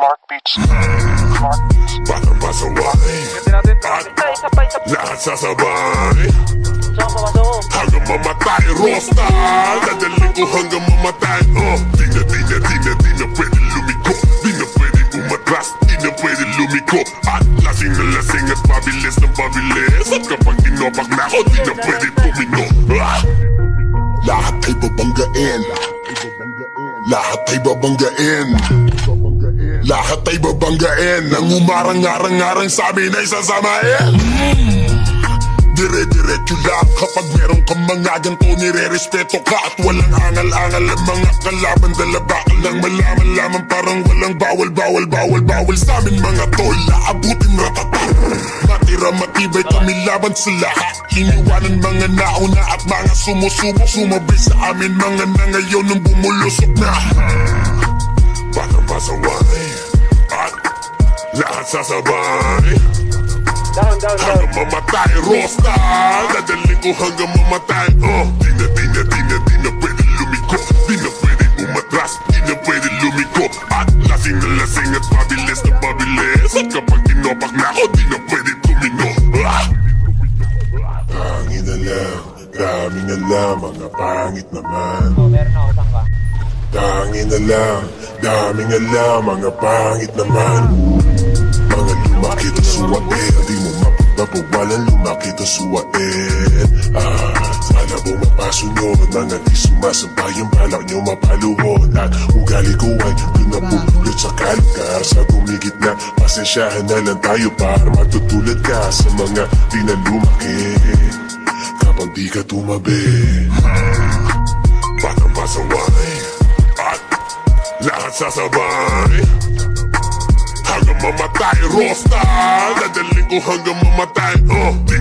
Mark Beats. Baka masaway at lahat sasabay hanggang mamatay. Rosta, dadaling ko hanggang mamatay. Di na pwede lumiko, di na pwede umatras, di na pwede lumiko. At lasing na lasing at pabilis na pabilis. At kapag tinopak na ako, di na pwede tumino. Lahat ay babanggain, lahat ay babanggain, lahat ay babanggain. Ang umarang-arang-arang sa amin ay sasamain. Dire-diretso lang kapag meron kang mga ganito, nire-respeto ka at walang angal-angal. Ang mga kalaban dala bakal lang malaman lamang, parang walang bawal sa amin mga tol. Laabutin ratata, matira matibay kami laban sa lahat. Iniwanan mga nauna at mga sumusubok, sumabay sa amin mga na ngayon nung bumulusok na. Baka masaway at lahat sasabay hanggang mamatay. Rosta, dadaling ko hanggang mamatay. Di na pwede lumiko, di na pwede umatras, di na pwede lumiko. At lasing na lasing at pabilis na pabilis. At kapag tinopak na ako, di na pwede tumino. Pangit na lang, daming alam, mga pangit naman. Tangin na lang, daming alam, mga pangit naman. Mga lumakit ang suwain, di mo mapagbabawalan, lumakit ang suwain. Sana bumapasunod, mga di sumasabay ang balak nyo mapaluhod. At ugali ko ay doon napupulot sa kalkar. Sa gumigit na, pasensyahan na lang tayo para matutulad ka sa mga di na lumakit kapag di ka tumabi. Baka masaway at lahat sasabay hanggang mamatay. Rosta, dadaling ko hanggang mamatay. Di